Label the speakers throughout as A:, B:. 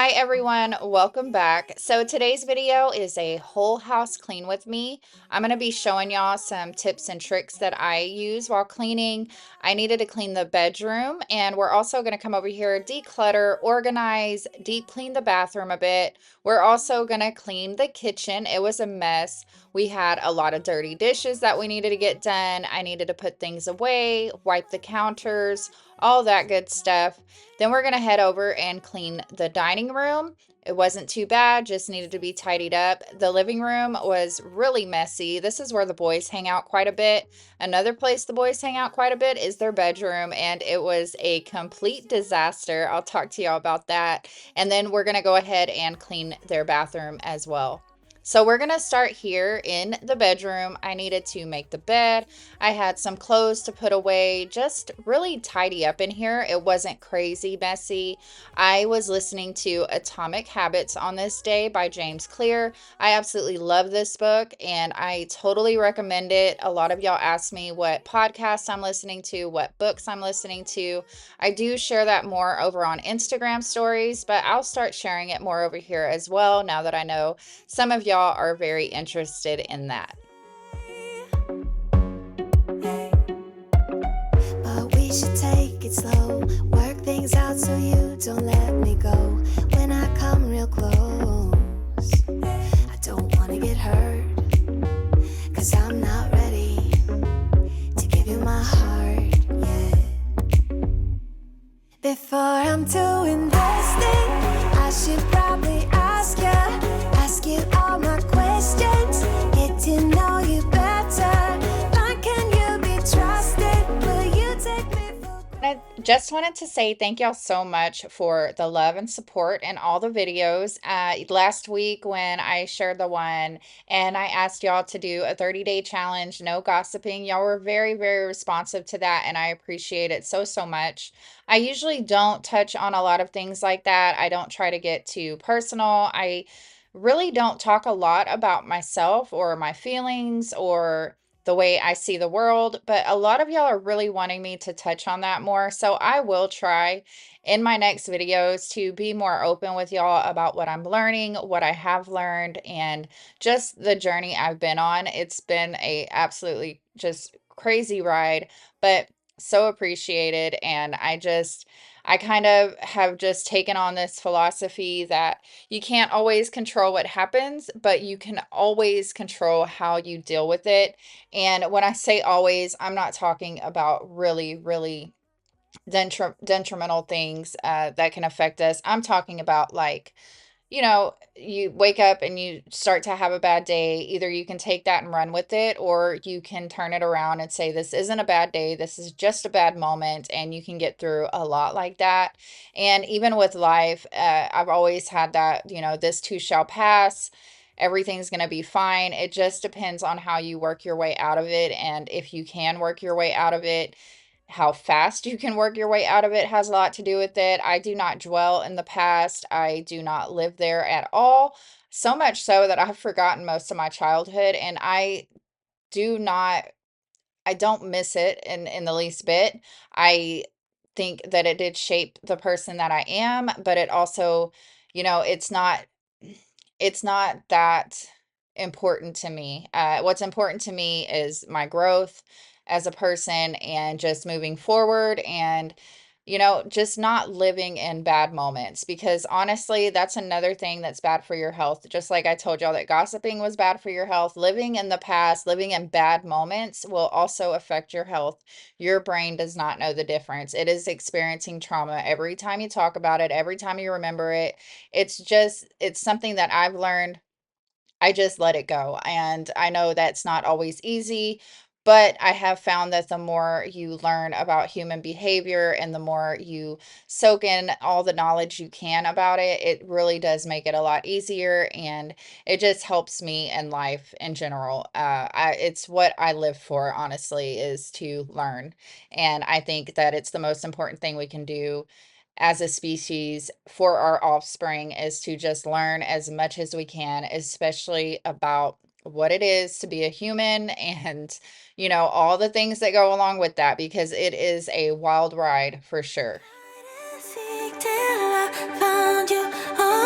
A: Hi everyone, welcome back. So today's video is a whole house clean with me. I'm going to be showing y'all some tips and tricks that I use while cleaning. I needed to clean the bedroom, and we're also going to come over here, declutter, organize, deep clean the bathroom a bit. We're also going to clean the kitchen. It was a mess. We had a lot of dirty dishes that we needed to get done. I needed to put things away, wipe the counters, all that good stuff. Then we're going to head over and clean the dining room. It wasn't too bad, just needed to be tidied up. The living room was really messy. This is where the boys hang out quite a bit. Another place the boys hang out quite a bit is their bedroom, and it was a complete disaster. I'll talk to y'all about that. And then we're going to go ahead and clean their bathroom as well. So we're going to start here in the bedroom. I needed to make the bed. I had some clothes to put away, just really tidy up in here. It wasn't crazy messy. I was listening to Atomic Habits on this day by James Clear. I absolutely love this book and I totally recommend it. A lot of y'all ask me what podcasts I'm listening to, what books I'm listening to. I do share that more over on Instagram stories, but I'll start sharing it more over here as well now that I know some of y'all are very interested in that.
B: But we should take it slow, work things out so you don't let me go. When I come real close, I don't wanna get hurt, 'cause I'm not ready to give you my heart yet. Before I'm too invested, I should probably ask you all my questions, get to know you better. Like, can you be trusted? Will you take me for
A: I just wanted to say thank y'all so much for the love and support and all the videos. Last week when I shared the one and I asked y'all to do a 30-day challenge, no gossiping, y'all were very, very responsive to that, and I appreciate it so, so much. I usually don't touch on a lot of things like that. I don't try to get too personal. I really don't talk a lot about myself or my feelings or the way I see the world, but a lot of y'all are really wanting me to touch on that more. So I will try in my next videos to be more open with y'all about what I'm learning, what I have learned, and just the journey I've been on. It's been a absolutely just crazy ride, but so appreciated. And I kind of have just taken on this philosophy that you can't always control what happens, but you can always control how you deal with it. And when I say always, I'm not talking about really, really detrimental things that can affect us. I'm talking about like, you wake up and you start to have a bad day. Either you can take that and run with it, or you can turn it around and say, this isn't a bad day. This is just a bad moment. And you can get through a lot like that. And even with life, I've always had that, this too shall pass. Everything's going to be fine. It just depends on how you work your way out of it. And if you can work your way out of it, how fast you can work your way out of it has a lot to do with it. I do not dwell in the past. I do not live there at all. So much so that I've forgotten most of my childhood, and do not I don't miss it in the least bit. I think that it did shape the person that I am, but it also, it's not that important to me. What's important to me is my growth as a person and just moving forward and, just not living in bad moments, because honestly, that's another thing that's bad for your health. Just like I told y'all that gossiping was bad for your health, living in the past, living in bad moments will also affect your health. Your brain does not know the difference. It is experiencing trauma every time you talk about it, every time you remember it. It's something that I've learned. I just let it go. And I know that's not always easy, but I have found that the more you learn about human behavior and the more you soak in all the knowledge you can about it, it really does make it a lot easier. And it just helps me in life in general. It's what I live for, honestly, is to learn. And I think that it's the most important thing we can do as a species for our offspring, is to just learn as much as we can, especially about what it is to be a human and, all the things that go along with that, because it is a wild ride for sure.
B: till I found you?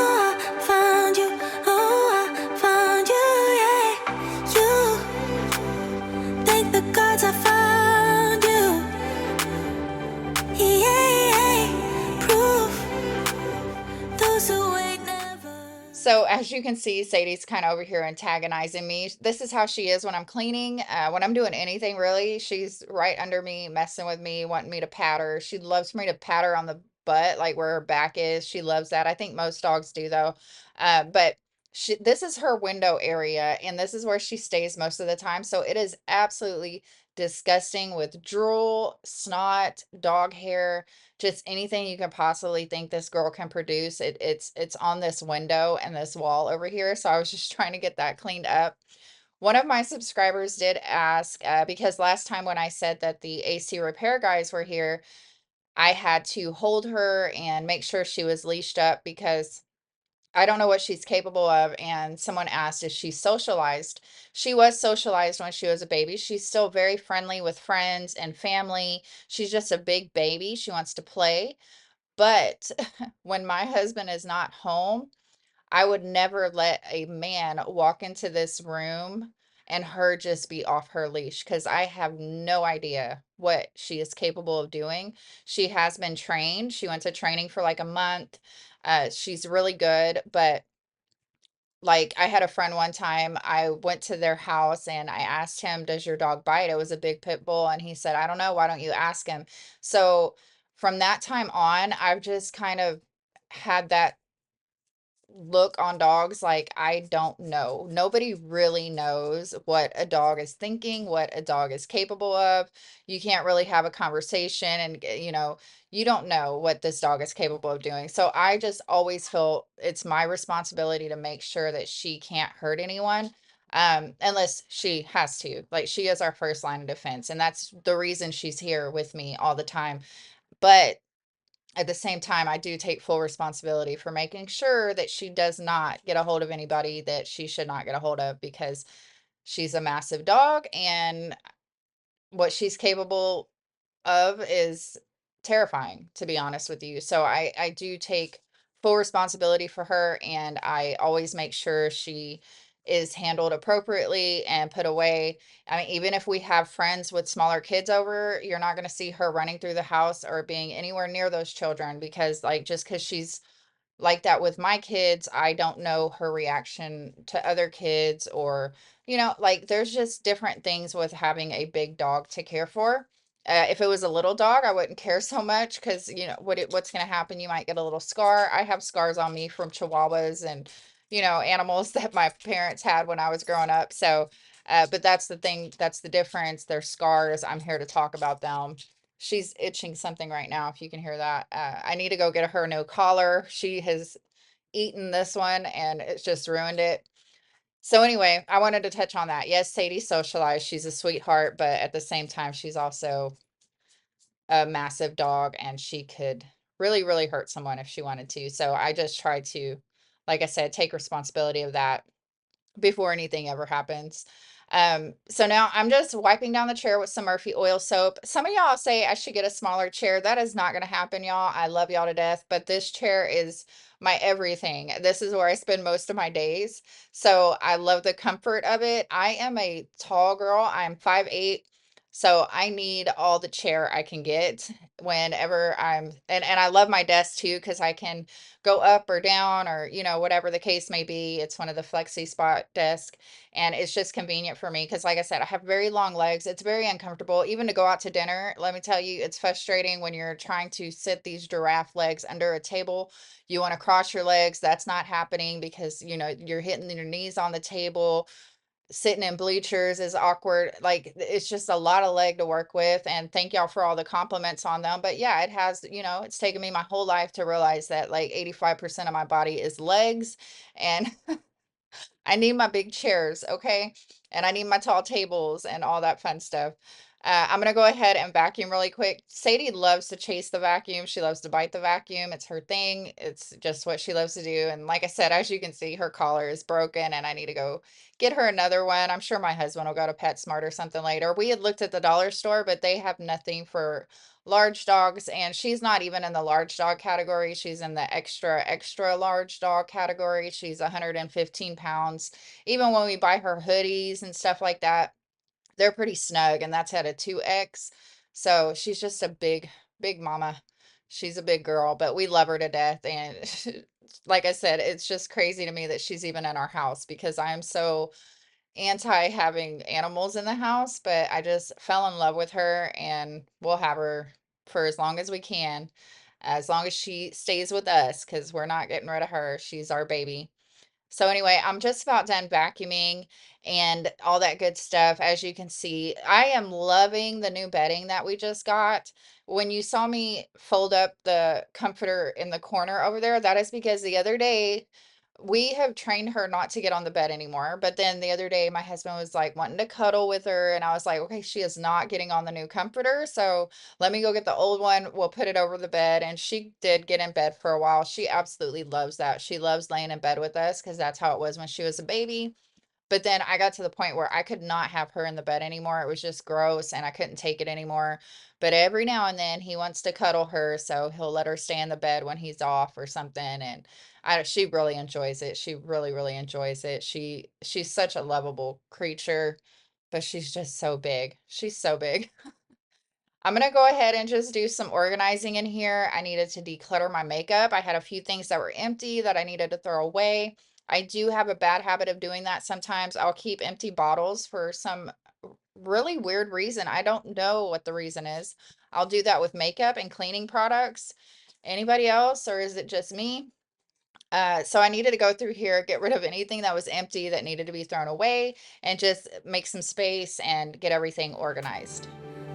A: So as you can see, Sadie's kind of over here antagonizing me. This is how she is when I'm cleaning. When I'm doing anything really, she's right under me, messing with me, wanting me to pat her. She loves me to pat her on the butt, like where her back is. She loves that. I think most dogs do though. But this is her window area, and this is where she stays most of the time. So it is absolutely disgusting with drool, snot, dog hair, just anything you can possibly think this girl can produce. It's on this window and this wall over here. So I was just trying to get that cleaned up. One of my subscribers did ask, because last time when I said that the AC repair guys were here, I had to hold her and make sure she was leashed up because I don't know what she's capable of. And someone asked if she's socialized. She was socialized when she was a baby. She's still very friendly with friends and family. She's just a big baby. She wants to play. But when my husband is not home, I would never let a man walk into this room and her just be off her leash because I have no idea what she is capable of doing. She has been trained. She went to training for like a month. She's really good, but like I had a friend one time, I went to their house and I asked him, "Does your dog bite?" It was a big pit bull, and he said, "I don't know. Why don't you ask him?" So from that time on, I've just kind of had that look on dogs like I don't know. Nobody really knows what a dog is thinking, what a dog is capable of. You can't really have a conversation and you don't know what this dog is capable of doing. So I just always feel it's my responsibility to make sure that she can't hurt anyone. Unless she has to. Like she is our first line of defense, and that's the reason she's here with me all the time. But at the same time, I do take full responsibility for making sure that she does not get a hold of anybody that she should not get a hold of because she's a massive dog and what she's capable of is terrifying, to be honest with you. So I do take full responsibility for her, and I always make sure she is handled appropriately and put away. I mean, even if we have friends with smaller kids over, you're not going to see her running through the house or being anywhere near those children because like just because she's like that with my kids, I don't know her reaction to other kids or, like there's just different things with having a big dog to care for. If it was a little dog, I wouldn't care so much because what's going to happen? You might get a little scar. I have scars on me from Chihuahuas and animals that my parents had when I was growing up. So, but that's the thing. That's the difference. They're scars. I'm here to talk about them. She's itching something right now, if you can hear that. I need to go get her no collar. She has eaten this one and it's just ruined it. So anyway, I wanted to touch on that. Yes, Sadie's socialized. She's a sweetheart, but at the same time, she's also a massive dog and she could really, really hurt someone if she wanted to. So I just try to, like I said, take responsibility of that before anything ever happens. So now I'm just wiping down the chair with some Murphy oil soap. Some of y'all say I should get a smaller chair. That is not going to happen, y'all. I love y'all to death, but this chair is my everything. This is where I spend most of my days. So I love the comfort of it. I am a tall girl. I'm 5'8". So I need all the chair I can get whenever and I love my desk too, because I can go up or down or whatever the case may be. It's one of the flexi spot desk and it's just convenient for me because like I said, I have very long legs. It's very uncomfortable even to go out to dinner. Let me tell you, it's frustrating when you're trying to sit these giraffe legs under a table. You want to cross your legs, that's not happening because you're hitting your knees on the table. Sitting in bleachers is awkward. Like it's just a lot of leg to work with. And thank y'all for all the compliments on them. But yeah, it has, it's taken me my whole life to realize that like 85% of my body is legs. And I need my big chairs, okay? And I need my tall tables and all that fun stuff. I'm gonna go ahead and vacuum really quick. Sadie loves to chase the vacuum. She loves to bite the vacuum. It's her thing. It's just what she loves to do. And like I said, as you can see, her collar is broken and I need to go get her another one. I'm sure my husband will go to PetSmart or something later. We had looked at the dollar store, but they have nothing for large dogs, and she's not even in the large dog category. She's in the extra, extra large dog category. She's 115 pounds. Even when we buy her hoodies and stuff like that, they're pretty snug, and that's at a 2X. So she's just a big, big mama. She's a big girl, but we love her to death. And like I said, it's just crazy to me that she's even in our house because I am so anti having animals in the house, but I just fell in love with her and we'll have her for as long as we can, as long as she stays with us, because we're not getting rid of her. She's our baby. So anyway, I'm just about done vacuuming and all that good stuff. As you can see, I am loving the new bedding that we just got. When you saw me fold up the comforter in the corner over there, that is because the other day we have trained her not to get on the bed anymore. But then the other day, my husband was like wanting to cuddle with her, and I was like, okay, she is not getting on the new comforter. So let me go get the old one. We'll put it over the bed. And she did get in bed for a while. She absolutely loves that. She loves laying in bed with us because that's how it was when she was a baby. But then I got to the point where I could not have her in the bed anymore. It was just gross and I couldn't take it anymore. But every now and then he wants to cuddle her, so he'll let her stay in the bed when he's off or something. And she really enjoys it. She really, really enjoys it. She's such a lovable creature, but she's just so big. She's so big. I'm gonna go ahead and just do some organizing in here. I needed to declutter my makeup. I had a few things that were empty that I needed to throw away. I do have a bad habit of doing that sometimes. I'll keep empty bottles for some really weird reason. I don't know what the reason is. I'll do that with makeup and cleaning products. Anybody else, or is it just me? So I needed to go through here, get rid of anything that was empty that needed to be thrown away, and just make some space and get everything organized.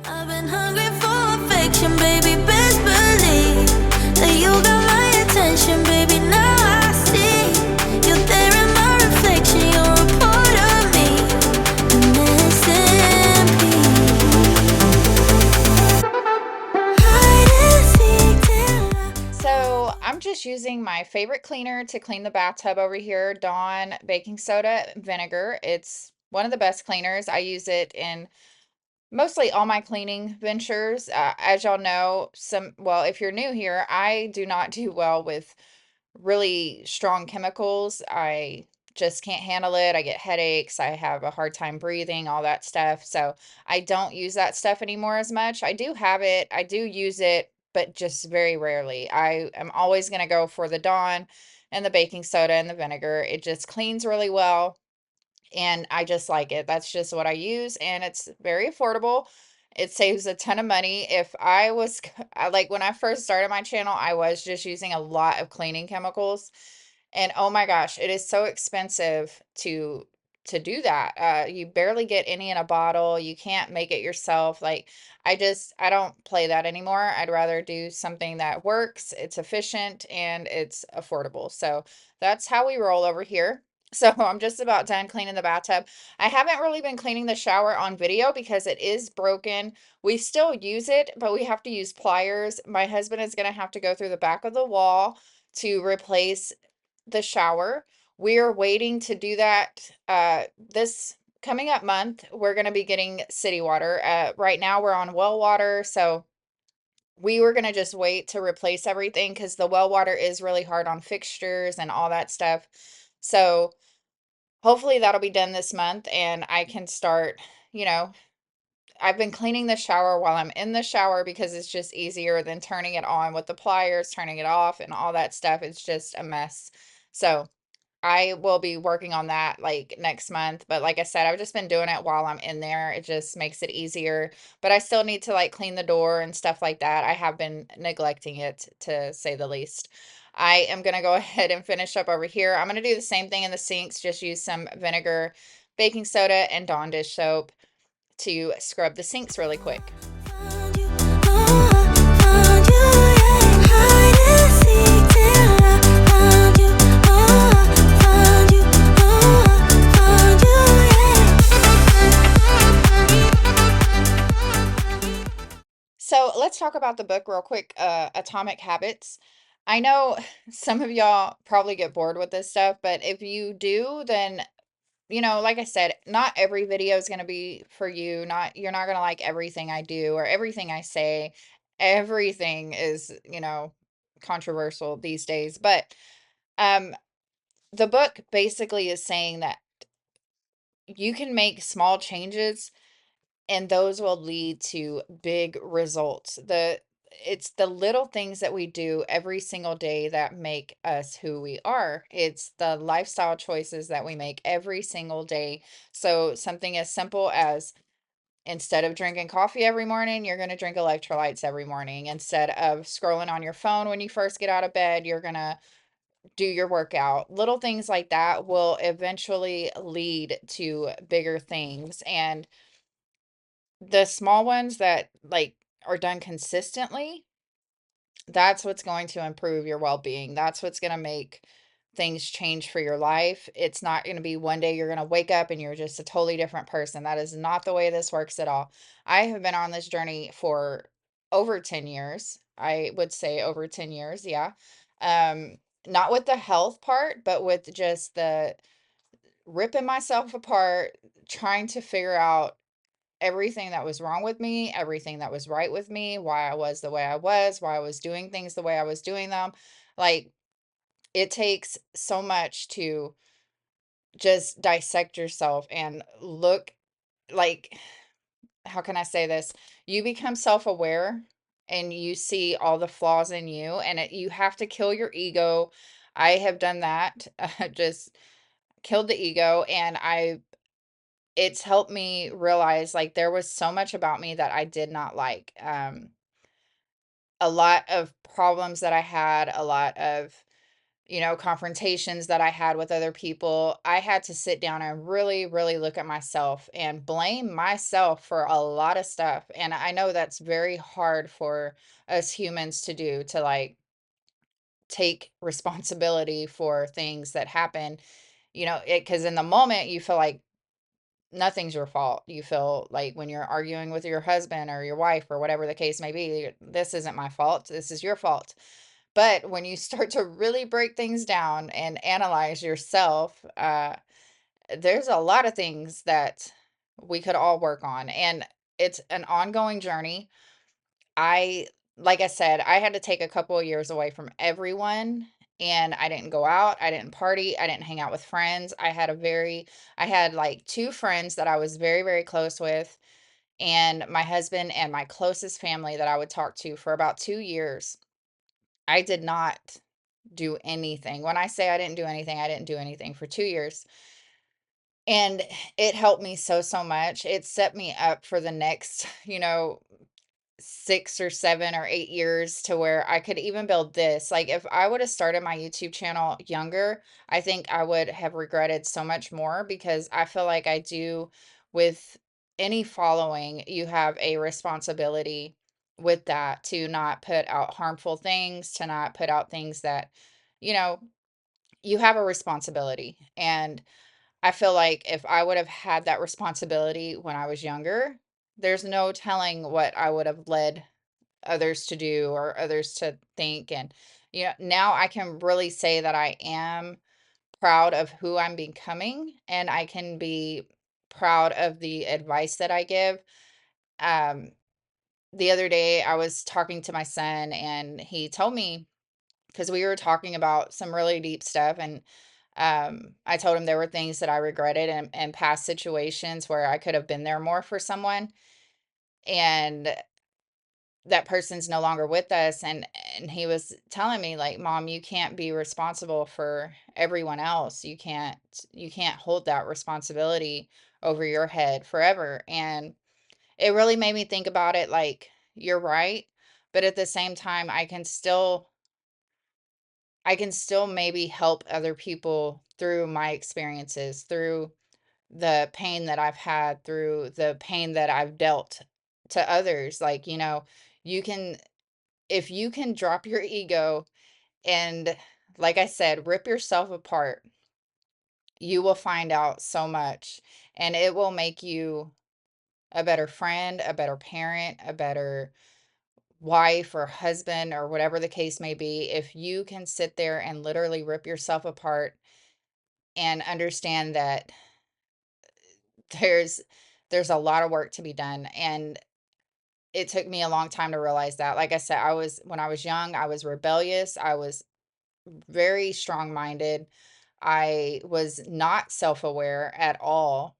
B: I've been hungry for affection, baby. Best believe that you got my attention, baby. Now I see you're there in my reflection. You're a part of me, an SMP.
A: So I'm just using my favorite cleaner to clean the bathtub over here, Dawn baking soda vinegar. It's one of the best cleaners. I use it in mostly all my cleaning ventures. As y'all know, well, if you're new here, I do not do well with really strong chemicals. I just can't handle it. I get headaches. I have a hard time breathing, all that stuff. So I don't use that stuff anymore as much. I do have it. I do use it, but just very rarely. I am always going to go for the Dawn and the baking soda and the vinegar. It just cleans really well and I just like it. That's just what I use, and it's very affordable. It saves a ton of money. If I was like when I first started my channel, I was just using a lot of cleaning chemicals, and oh my gosh, it is so expensive to do that. You barely get any in a bottle. You can't make it yourself. Like I don't play that anymore. I'd rather do something that works, it's efficient, and it's affordable. So that's how we roll over here. So I'm just about done cleaning the bathtub. I haven't really been cleaning the shower on video because it is broken. We still use it, but we have to use pliers. My husband is going to have to go through the back of the wall to replace the shower. We're waiting to do that this coming up month. We're going to be getting city water. Right now we're on well water, so we were going to just wait to replace everything because the well water is really hard on fixtures and all that stuff. So hopefully that'll be done this month and I can start, you know, I've been cleaning the shower while I'm in the shower because it's just easier than turning it on with the pliers, turning it off, and all that stuff. It's just a mess. So I will be working on that like next month. But like I said, I've just been doing it while I'm in there. It just makes it easier. But I still need to like clean the door and stuff like that. I have been neglecting it to say the least. I am going to go ahead and finish up over here. I'm going to do the same thing in the sinks, just use some vinegar, baking soda, and Dawn dish soap to scrub the sinks really quick.
B: Found you, oh, found you, yeah. Hide and seek till I found you, oh, found you, oh, found you, yeah.
A: So let's talk about the book real quick, Atomic Habits. I know some of y'all probably get bored with this stuff, but if you do, then like I said, not every video is going to be for you. You're not going to like everything I do or everything I say. Everything is, controversial these days, but um the book basically is saying that you can make small changes and those will lead to big results. it's the little things that we do every single day that make us who we are. It's the lifestyle choices that we make every single day. So something as simple as, instead of drinking coffee every morning, you're going to drink electrolytes every morning. Instead of scrolling on your phone when you first get out of bed, you're going to do your workout. Little things like that will eventually lead to bigger things. And the small ones that like are done consistently, that's what's going to improve your well-being. That's what's going to make things change for your life. It's not going to be one day you're going to wake up and you're just a totally different person. That is not the way this works at all. I have been on this journey for over 10 years. I would say over 10 years, yeah. Um Not with the health part, but with just the ripping myself apart, trying to figure out everything that was wrong with me, everything that was right with me, why I was the way I was, why I was doing things the way I was doing them. Like, it takes so much to just dissect yourself and look, like, how can I say this? You become self-aware and you see all the flaws in you, and you have to kill your ego. I have done that. Just killed the ego, and it's helped me realize, like, there was so much about me that I did not like. A lot of problems that I had, a lot of, confrontations that I had with other people. I had to sit down and really, really look at myself and blame myself for a lot of stuff. And I know that's very hard for us humans to do, to like take responsibility for things that happen, because in the moment you feel like nothing's your fault. You feel like when you're arguing with your husband or your wife or whatever the case may be, this isn't my fault. This is your fault. But when you start to really break things down and analyze yourself, there's a lot of things that we could all work on. And it's an ongoing journey. I, like I said, I had to take a couple of years away from everyone. And I didn't go out, I didn't party, I didn't hang out with friends. I had like two friends that I was very, very close with, and my husband and my closest family that I would talk to for about 2 years. I did not do anything. When I say I didn't do anything, I didn't do anything for 2 years. And it helped me so, so much. It set me up for the next, 6 or 7 or 8 years, to where I could even build this. Like, if I would have started my YouTube channel younger, I think I would have regretted so much more, because I feel like I do with any following, you have a responsibility with that, to not put out harmful things, to not put out things that, you know, you have a responsibility. And I feel like if I would have had that responsibility when I was younger, there's no telling what I would have led others to do or others to think. And, now I can really say that I am proud of who I'm becoming, and I can be proud of the advice that I give. Um, the other day, I was talking to my son, and he told me, because we were talking about some really deep stuff, and I told him there were things that I regretted in past situations where I could have been there more for someone, and that person's no longer with us. And he was telling me, like, "Mom, you can't be responsible for everyone else. You can't hold that responsibility over your head forever." And it really made me think about it, like, you're right, but at the same time, I can still maybe help other people through my experiences, through the pain that I've had, through the pain that I've dealt to others. Like, you can, if you can drop your ego and, like I said, rip yourself apart, you will find out so much, and it will make you a better friend, a better parent, a better wife or husband, or whatever the case may be. If you can sit there and literally rip yourself apart and understand that there's there's a lot of work to be done. And it took me a long time to realize that. Like I said, when I was young, I was rebellious, I was very strong-minded, I was not self-aware at all.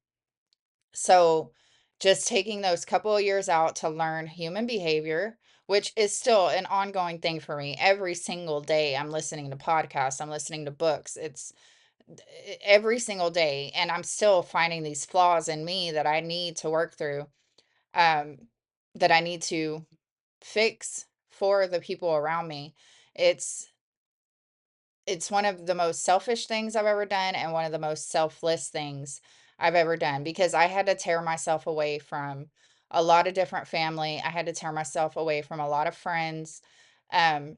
A: So, just taking those couple of years out to learn human behavior, which is still an ongoing thing for me. Every single day, I'm listening to podcasts, I'm listening to books. It's every single day, and I'm still finding these flaws in me that I need to work through, um, that I need to fix for the people around me. It's it's one of the most selfish things I've ever done and one of the most selfless things I've ever done because I had to tear myself away from a lot of different family. I had to tear myself away from a lot of friends, um,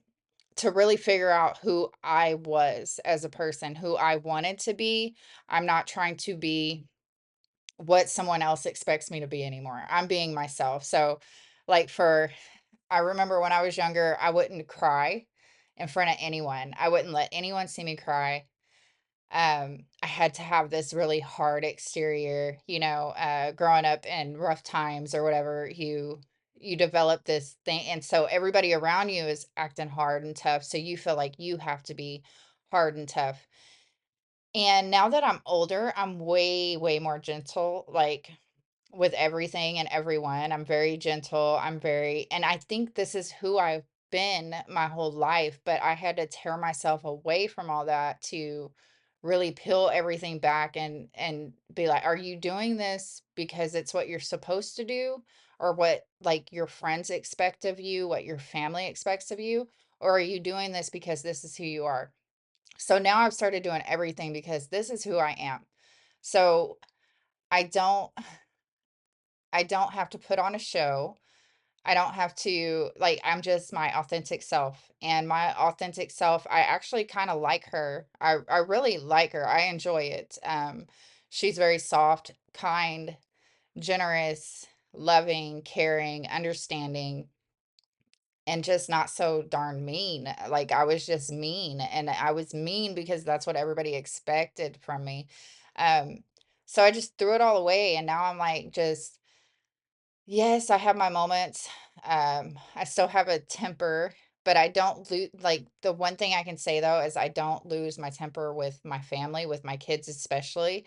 A: to really figure out who I was as a person, who I wanted to be. I'm not trying to be what someone else expects me to be anymore. I'm being myself. So, like, I remember when I was younger, I wouldn't cry in front of anyone. I wouldn't let anyone see me cry. I had to have this really hard exterior, growing up in rough times or whatever, you develop this thing, and so everybody around you is acting hard and tough, so you feel like you have to be hard and tough. And now that I'm older, I'm way, way more gentle, like, with everything and everyone. I'm very gentle. And I think this is who I've been my whole life, but I had to tear myself away from all that to really peel everything back and be like, are you doing this because it's what you're supposed to do or what like your friends expect of you, what your family expects of you, or are you doing this because this is who you are? So now I've started doing everything because this is who I am. So I don't I don't have to put on a show. I don't have to like I'm just my authentic self. And my authentic self, I actually kind of like her. I really like her. I enjoy it. She's very soft, kind, generous, loving, caring, understanding, and just not so darn mean. Like I was just mean and I was mean because that's what everybody expected from me. Um so I just threw it all away and now I'm like just yes, I have my moments. I still have a temper, but I don't lose like the one thing I can say though is I don't lose my temper with my family, with my kids especially.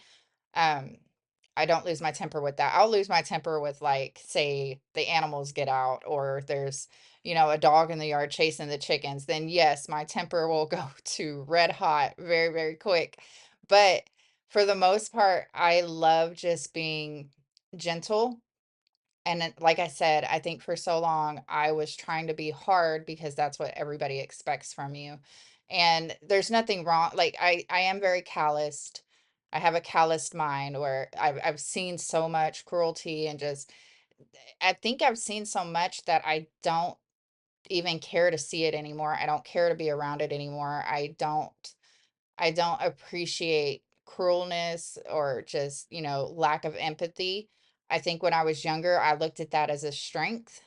A: Um, I don't lose my temper with that. I'll lose my temper with like, say, the animals get out or there's, a dog in the yard chasing the chickens, then yes, my temper will go to red hot very, very quick. But for the most part, I love just being gentle and then, like I said, I think for so long I was trying to be hard because that's what everybody expects from you. And there's nothing wrong. Like I am very calloused. I have a calloused mind where I've seen so much cruelty and just I think I've seen so much that I don't even care to see it anymore. I don't care to be around it anymore. I don't appreciate cruelness or just, lack of empathy. I think when I was younger, I looked at that as a strength,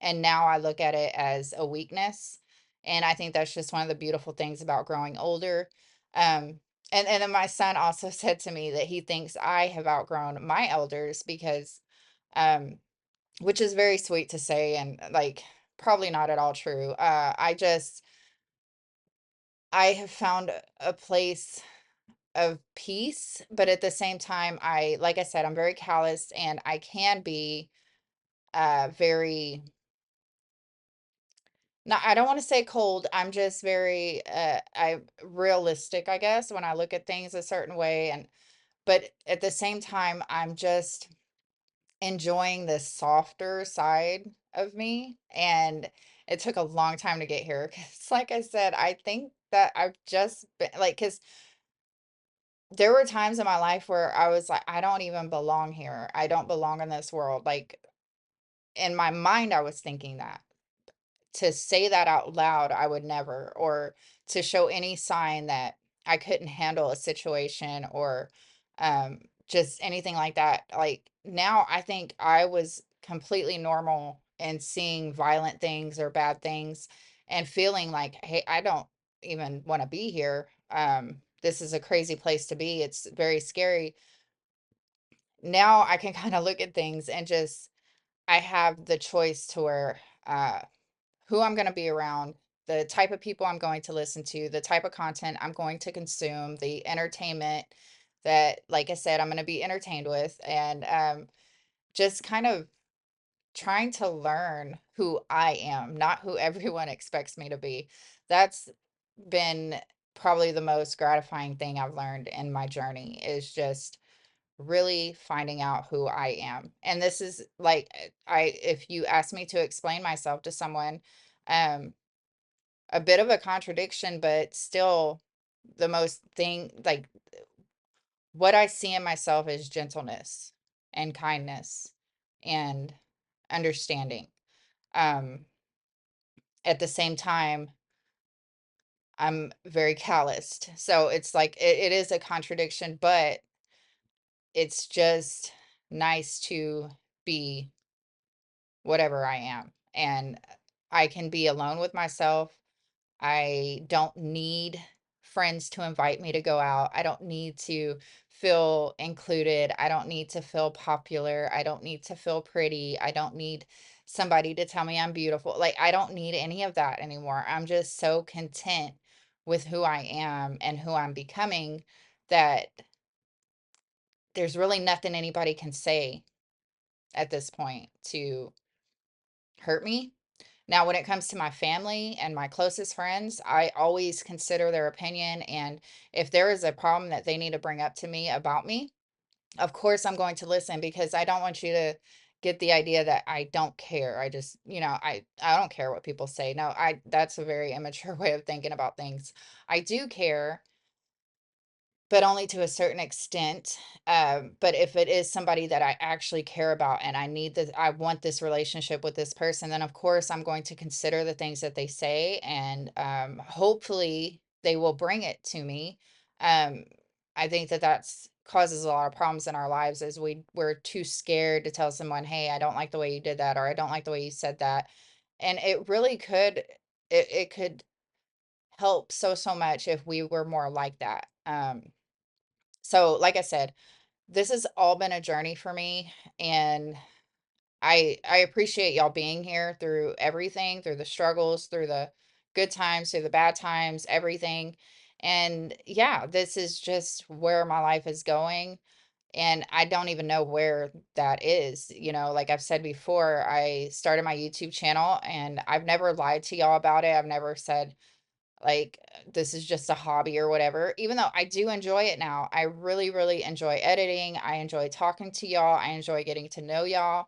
A: and now I look at it as a weakness. And I think that's just one of the beautiful things about growing older. Um, and then my son also said to me that he thinks I have outgrown my elders because, um, which is very sweet to say and like probably not at all true. I have found a place of peace, but at the same time, like I said, I'm very calloused and I can be very not I don't want to say cold. I'm just very I realistic, I guess, when I look at things a certain way and but at the same time, I'm just enjoying this softer side of me and it took a long time to get here cuz like I said, I think that I've just been like cuz there were times in my life where I was like, I don't even belong here. I don't belong in this world. Like in my mind, I was thinking that. To say that out loud, I would never, or to show any sign that I couldn't handle a situation or just anything like that. Like now, I think I was completely normal and seeing violent things or bad things and feeling like, hey, I don't even want to be here. This is a crazy place to be. It's very scary. Now I can kind of look at things and just, I have the choice to where, who I'm going to be around, the type of people I'm going to listen to, the type of content I'm going to consume, the entertainment that, like I said, I'm going to be entertained with, and just kind of trying to learn who I am, not who everyone expects me to be. That's been probably the most gratifying thing I've learned in my journey is just really finding out who I am. And this is like I if you ask me to explain myself to someone, um a bit of a contradiction, but still the most thing like what I see in myself is gentleness and kindness and understanding. Um, at the same time, I'm very calloused. So it's like it is a contradiction, but it's just nice to be whatever I am. And I can be alone with myself. I don't need friends to invite me to go out. I don't need to feel included. I don't need to feel popular. I don't need to feel pretty. I don't need somebody to tell me I'm beautiful. Like, I don't need any of that anymore. I'm just so content with who I am and who I'm becoming that there's really nothing anybody can say at this point to hurt me. Now, when it comes to my family and my closest friends, I always consider their opinion. And if there is a problem that they need to bring up to me about me, of course I'm going to listen because I don't want you to get the idea that I don't care. I just, I don't care what people say. No, that's a very immature way of thinking about things. I do care, but only to a certain extent. But if it is somebody that I actually care about and I want this relationship with this person, then of course I'm going to consider the things that they say, and hopefully they will bring it to me. Um, I think that that's causes a lot of problems in our lives is we're too scared to tell someone, hey, I don't like the way you did that, or I don't like the way you said that. And it really it could help so much if we were more like that. So, like I said, this has all been a journey for me, and I appreciate y'all being here through everything, through the struggles, through the good times, through the bad times, everything. And yeah, this is just where my life is going, and I don't even know where that is. Like I've said before, I started my YouTube channel and I've never lied to y'all about it. I've never said like this is just a hobby or whatever, even though I do enjoy it now. I really, really enjoy editing. I enjoy talking to y'all. I enjoy getting to know y'all.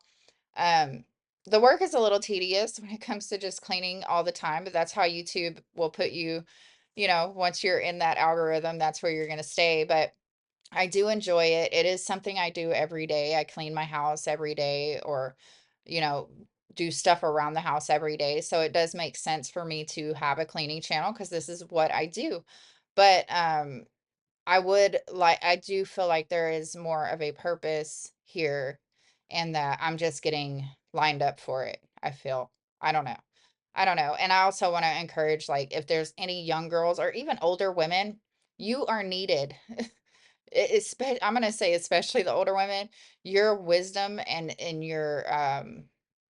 A: Um, the work is a little tedious when it comes to just cleaning all the time, but that's how YouTube will put you, once you're in that algorithm, that's where you're going to stay. But I do enjoy it. It is something I do every day. I clean my house every day or, you know, do stuff around the house every day. So it does make sense for me to have a cleaning channel because this is what I do. But I do feel like there is more of a purpose here and that I'm just getting lined up for it. I feel. I don't know. I don't know. And I also want to encourage like if there's any young girls or even older women, you are needed. I'm gonna say especially the older women, your wisdom and your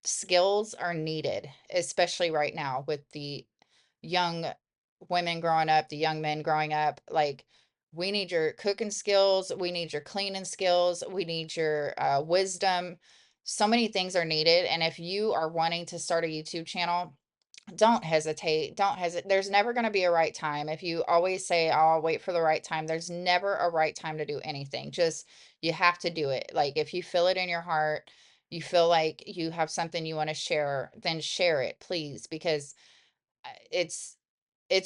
A: skills are needed, especially right now with the young women growing up, the young men growing up. Like, we need your cooking skills, we need your cleaning skills, we need your wisdom. So many things are needed. And if you are wanting to start a YouTube channel, don't hesitate. Don't hesitate. There's never going to be a right time. If you always say, "Oh, I'll wait for the right time," there's never a right time to do anything. Just you have to do it. Like if you feel it in your heart, you feel like you have something you want to share, then share it, please, because it's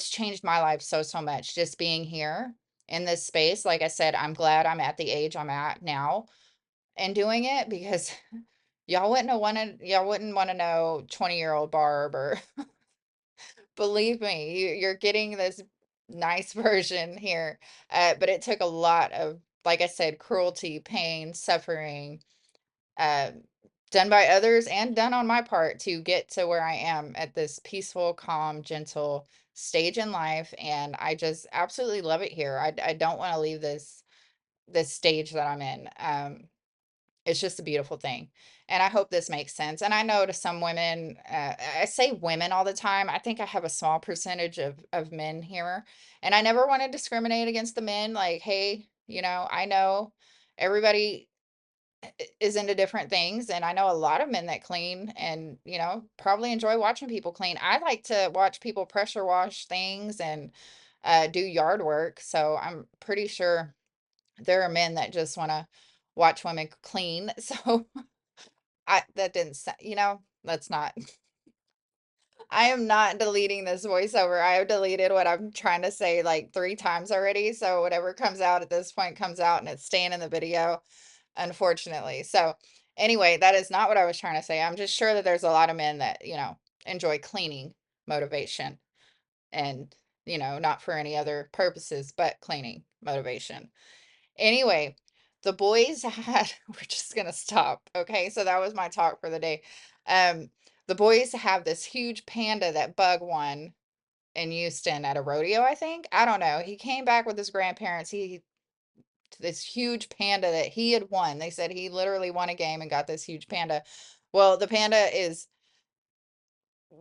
A: changed my life so much just being here in this space. Like I said, I'm glad I'm at the age I'm at now and doing it because y'all wouldn't want to know 20-year-old Barb or believe me, you're getting this nice version here. But it took a lot of, like I said, cruelty, pain, suffering, uh, done by others and done on my part to get to where I am at this peaceful, calm, gentle stage in life. And I just absolutely love it here. I don't want to leave this stage that I'm in. It's just a beautiful thing. And I hope this makes sense. And I know to some women, I say women all the time. I think I have a small percentage of men here. And I never want to discriminate against the men. Like, hey, I know everybody is into different things, and I know a lot of men that clean and, probably enjoy watching people clean. I like to watch people pressure wash things and do yard work, so I'm pretty sure there are men that just want to watch women clean. So I that didn't let's not. I am not deleting this voiceover. I have deleted what I'm trying to say like 3 times already. So whatever comes out at this point comes out and it's staying in the video, unfortunately. So anyway, that is not what I was trying to say. I'm just sure that there's a lot of men that, enjoy cleaning motivation and, not for any other purposes but cleaning motivation. Anyway, the boys had, we're just gonna stop. Okay, so that was my talk for the day. Um, the boys have this huge panda that Bug won in Houston at a rodeo, I think. I don't know. He came back with his grandparents. This huge panda that he had won. They said he literally won a game and got this huge panda. Well, the panda is,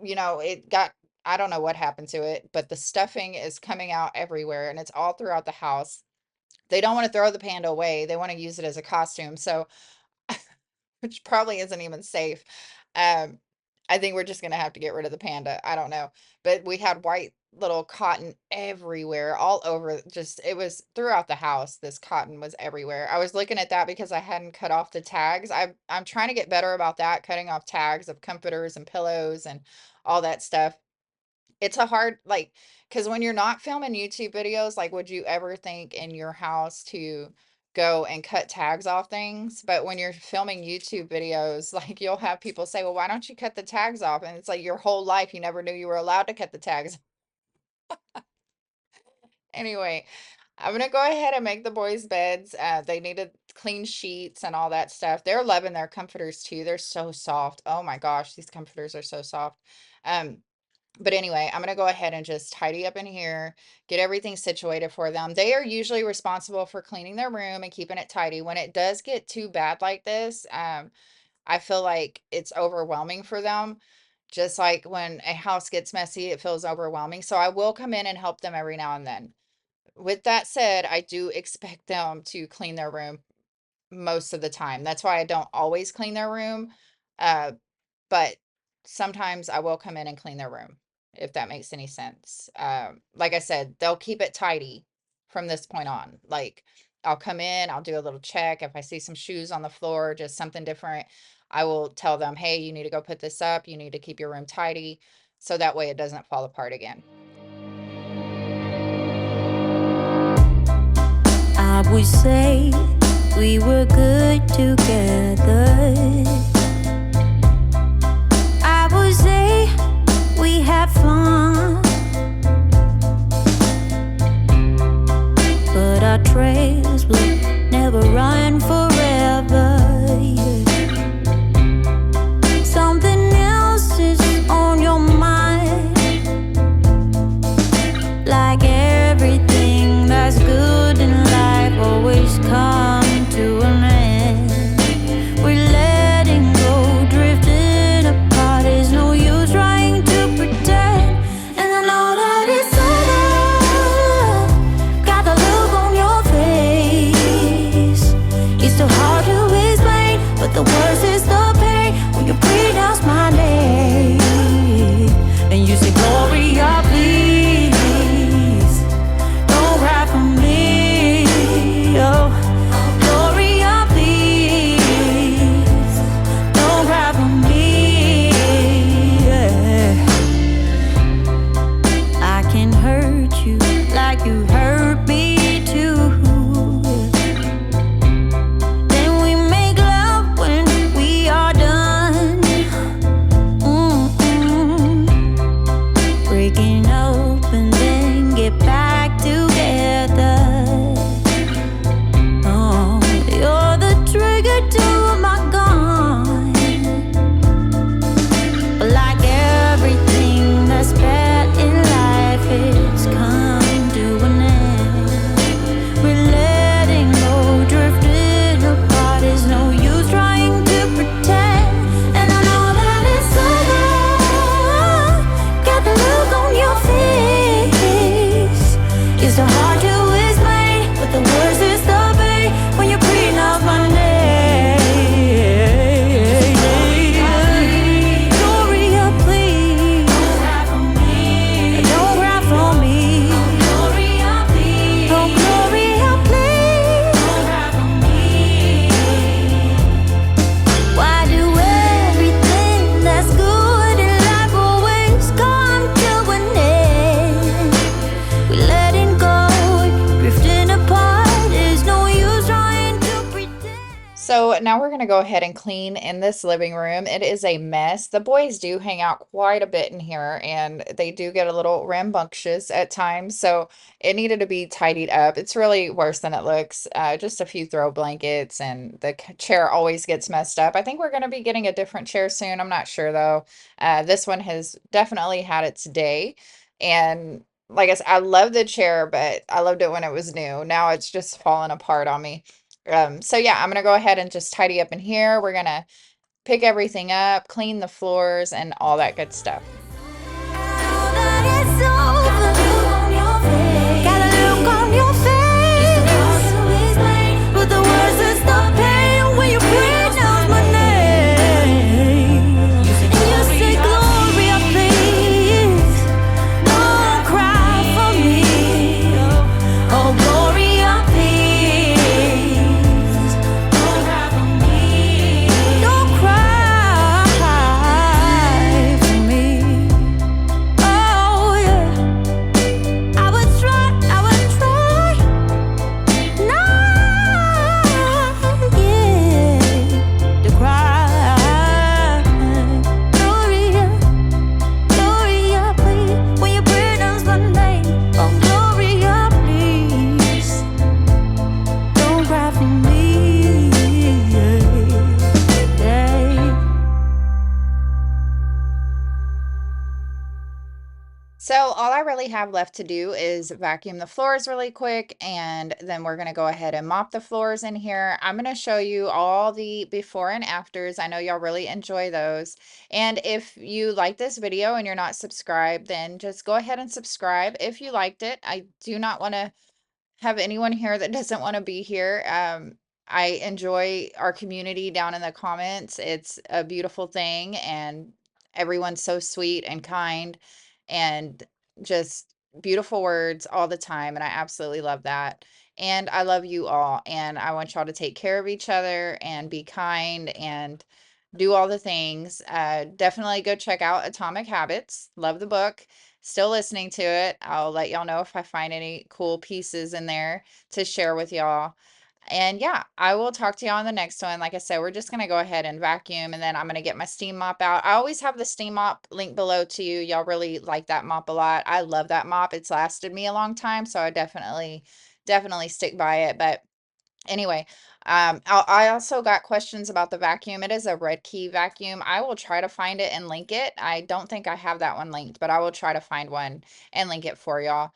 A: it got, I don't know what happened to it, but the stuffing is coming out everywhere and it's all throughout the house. They don't want to throw the panda away. They want to use it as a costume. So, which probably isn't even safe. Um, I think we're just gonna have to get rid of the panda. I don't know. But we had white little cotton everywhere, all over, just it was throughout the house. This cotton was everywhere. I was looking at that because I hadn't cut off the tags. I'm trying to get better about that, cutting off tags of comforters and pillows and all that stuff. It's a hard, like, because when you're not filming YouTube videos, like, would you ever think in your house to go and cut tags off things? But when you're filming YouTube videos, like, you'll have people say, well, why don't you cut the tags off? And it's like your whole life, you never knew you were allowed to cut the tags. Anyway, I'm gonna go ahead and make the boys' beds. They needed clean sheets and all that stuff. They're loving their comforters too. They're so soft. Oh my gosh, these comforters are so soft. Um, but anyway, I'm gonna go ahead and just tidy up in here, get everything situated for them. They are usually responsible for cleaning their room and keeping it tidy. When it does get too bad like this, I feel like it's overwhelming for them. Just like when a house gets messy, it feels overwhelming. So I will come in and help them every now and then. With that said, I do expect them to clean their room most of the time. That's why I don't always clean their room. Uh, but sometimes I will come in and clean their room, if that makes any sense. Like I said, they'll keep it tidy from this point on. Like, I'll come in, I'll do a little check. If I see some shoes on the floor, just something different, I will tell them, hey, you need to go put this up. You need to keep your room tidy. So that way it doesn't fall apart again.
B: I would say we were good together. I would say we had fun, but our trails will never run forever. Something else is on your mind, like everything that's good in life always come to an end. We're letting go, drifting apart. There's no use trying to pretend. And I know that it's over. Got the look on your face. It's
A: now we're gonna go ahead and clean in this living room. It is a mess. The boys do hang out quite a bit in here and they do get a little rambunctious at times, so it needed to be tidied up. It's really worse than it looks. Just a few throw blankets and the chair always gets messed up. I think we're gonna be getting a different chair soon. I'm not sure though. This one has definitely had its day. And like I said, I love the chair, but I loved it when it was new. Now it's just falling apart on me. So yeah, I'm gonna go ahead and just tidy up in here. We're gonna pick everything up, clean the floors, and all that good stuff. So all I really have left to do is vacuum the floors really quick, and then we're going to go ahead and mop the floors in here. I'm going to show you all the before and afters. I know y'all really enjoy those. And if you like this video and you're not subscribed, then just go ahead and subscribe if you liked it. I do not want to have anyone here that doesn't want to be here. I enjoy our community down in the comments. It's a beautiful thing, and everyone's so sweet and kind and just beautiful words all the time. And I absolutely love that. And I love you all. And I want y'all to take care of each other and be kind and do all the things. Definitely go check out Atomic Habits. Love the book. Still listening to it. I'll let y'all know if I find any cool pieces in there to share with y'all. And yeah, I will talk to y'all on the next one. Like I said, we're just going to go ahead and vacuum, and then I'm going to get my steam mop out. I always have the steam mop link below to you. Y'all really like that mop a lot. I love that mop. It's lasted me a long time, so I definitely stick by it. But anyway, I also got questions about the vacuum. It is a red key vacuum. I will try to find it and link it. I don't think I have that one linked, but I will try to find one and link it for y'all.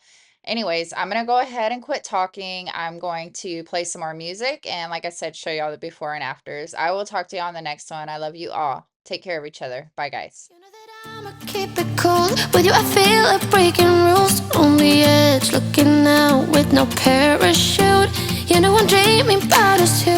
A: Anyways, I'm going to go ahead and quit talking. I'm going to play some more music and, like I said, show y'all the before and afters. I will talk to y'all on the next one. I love you all. Take care of each other. Bye, guys.
B: You know that I'ma keep it cool. With you, I feel like breaking rules. On the edge, looking out with no parachute. You know I'm dreaming about us too.